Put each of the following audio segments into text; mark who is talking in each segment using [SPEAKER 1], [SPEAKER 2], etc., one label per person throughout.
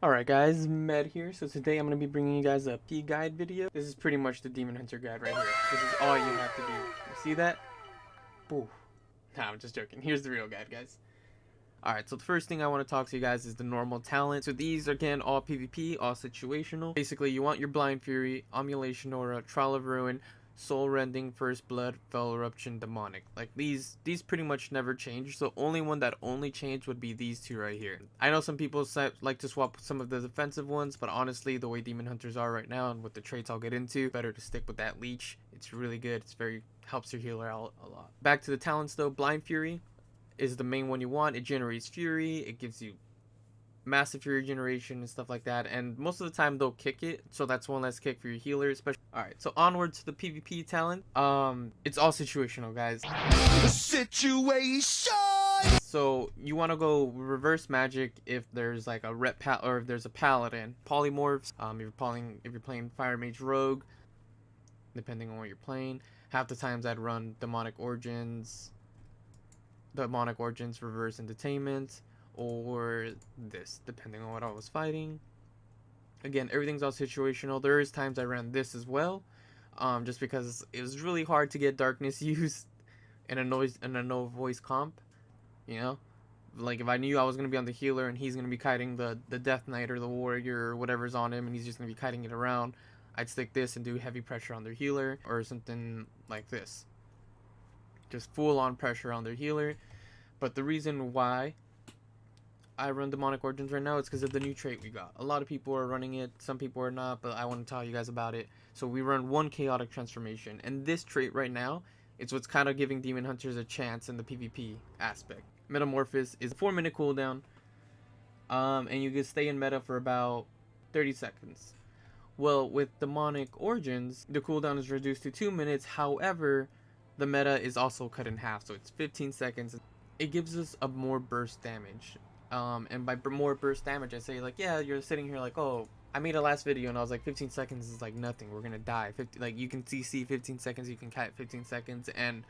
[SPEAKER 1] Alright guys, Med here. So today I'm going to be bringing you guys a P guide video. This is pretty much the Demon Hunter guide right here. This is all you have to do. You see that? Boo. Nah, I'm just joking. Here's the real guide, guys. Alright, so the first thing I want to talk to you guys is the normal talent. So these are, again, all PvP, all situational. Basically, you want your Blind Fury, Emulation Aura, Trial of Ruin, Soul Rending, First Blood, Fell Eruption, Demonic. Like these pretty much never change. So only one that only changed would be these two right here. I know some people like to swap some of the defensive ones, but honestly, the way Demon Hunters are right now and with the traits I'll get into, better to stick with that Leech. It's really good. It's helps your healer out a lot. Back to the talents though, Blind Fury is the main one you want. It generates Fury. It gives you massive Fury generation and stuff like that, and most of the time they'll kick it, so that's one less kick for your healer especially. Alright, so onward to the PvP talent. It's all situational, guys.
[SPEAKER 2] Situation.
[SPEAKER 1] So you want to go reverse magic if there's like a or if there's a paladin. Polymorphs, if you're playing Fire Mage Rogue, depending on what you're playing. Half the times I'd run Demonic Origins reverse entertainment, or this, depending on what I was fighting. Again, everything's all situational. There is times I ran this as well, just because it was really hard to get darkness used in a no voice comp. You know, like if I knew I was gonna be on the healer and he's gonna be kiting the Death Knight or the Warrior or whatever's on him, and he's just gonna be kiting it around, I'd stick this and do heavy pressure on their healer or something like this. Just full on pressure on their healer. But the reason why I run Demonic Origins right now is because of the new trait we got. A lot of people are running it, some people are not, but I want to tell you guys about it. So we run one Chaotic Transformation, and this trait right now, it's what's kind of giving Demon Hunters a chance in the PvP aspect. Metamorphosis is a 4-minute cooldown, and you can stay in meta for about 30 seconds. Well, with Demonic Origins, the cooldown is reduced to 2 minutes. However, the meta is also cut in half, so it's 15 seconds. It gives us a more burst damage. And by more burst damage, I say, like, yeah, you're sitting here like, oh, I made a last video and I was like, 15 seconds is like nothing, we're gonna die. Like, you can CC 15 seconds, you can kite 15 seconds, and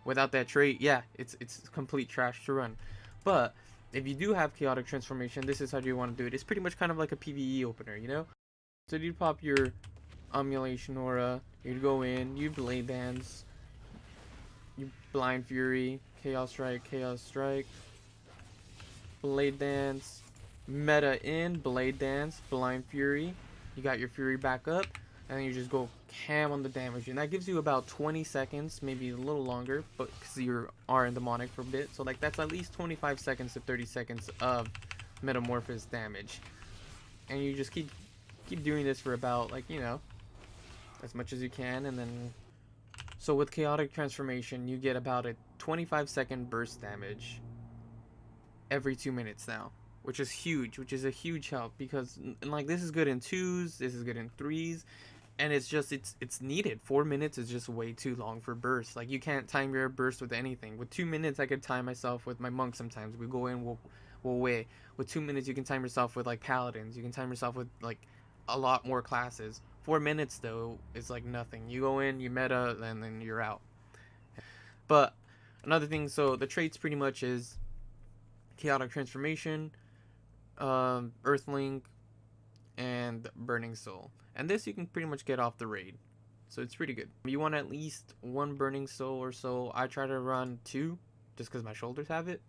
[SPEAKER 1] without that trait, yeah, it's complete trash to run. But if you do have Chaotic Transformation, this is how you want to do it. It's pretty much kind of like a PvE opener, you know? So you pop your Emulation Aura, you'd go in, you Blade Dance, you Blind Fury, Chaos Strike, Blade Dance, meta in, Blade Dance, Blind Fury, you got your Fury back up, and then you just go cam on the damage, and that gives you about 20 seconds, maybe a little longer, but because you are in Demonic for a bit, so like that's at least 25 seconds to 30 seconds of Metamorphosis damage, and you just keep doing this for about, like, you know, as much as you can. And then, so with Chaotic Transformation, you get about a 25-second burst damage every 2 minutes now, which is huge, which is a huge help, because like this is good in 2s, this is good in 3s, and it's just it's needed. 4 minutes is just way too long for burst. Like, you can't time your burst with anything. With 2 minutes I could time myself with my monk. Sometimes we go in, we'll wait. With 2 minutes you can time yourself with like paladins, you can time yourself with like a lot more classes. 4 minutes though is like nothing. You go in, you meta, and then you're out. But another thing, so the traits pretty much is Chaotic Transformation, Earthlink, and Burning Soul. And this you can pretty much get off the raid, so it's pretty good. You want at least 1 Burning Soul or so. I try to run 2 just because my shoulders have it,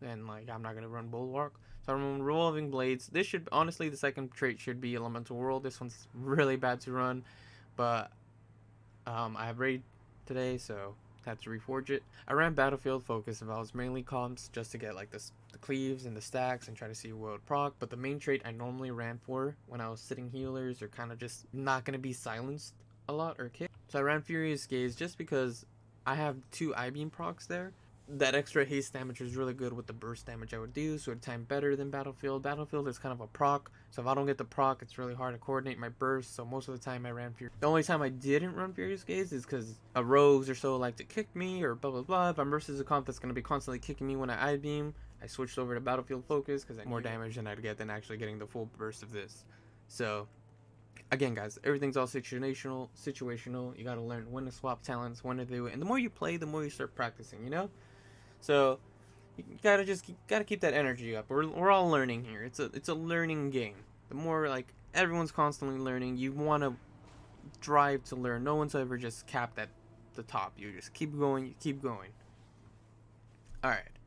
[SPEAKER 1] and like I'm not gonna run Bulwark. So I'm Revolving Blades. This should, honestly, the second trait should be Elemental World. This one's really bad to run, but I have raid today, so had to reforge it. I ran Battlefield Focus if I was mainly comps, just to get like the cleaves and the stacks and try to see what would proc. But the main trait I normally ran for when I was sitting healers or kind of just not gonna be silenced a lot or kicked. So I ran Furious Gaze just because I have 2 I-beam procs there. That extra haste damage was really good with the burst damage I would do, so it timed better than Battlefield. Battlefield is kind of a proc, so if I don't get the proc, it's really hard to coordinate my burst, so most of the time I ran Furious. The only time I didn't run Furious Gaze is because a rogues or so like to kick me, or blah blah blah. If I'm versus a comp that's going to be constantly kicking me when I I-beam, I switched over to Battlefield Focus because I had more damage than I'd get than actually getting the full burst of this. So again, guys, everything's all situational. You gotta learn when to swap talents, when to do it, and the more you play, the more you start practicing, you know? So you gotta keep that energy up. We're all learning here. It's a learning game. The more like everyone's constantly learning, you want to drive to learn. No one's ever just capped at the top. You just keep going, you keep going. All right.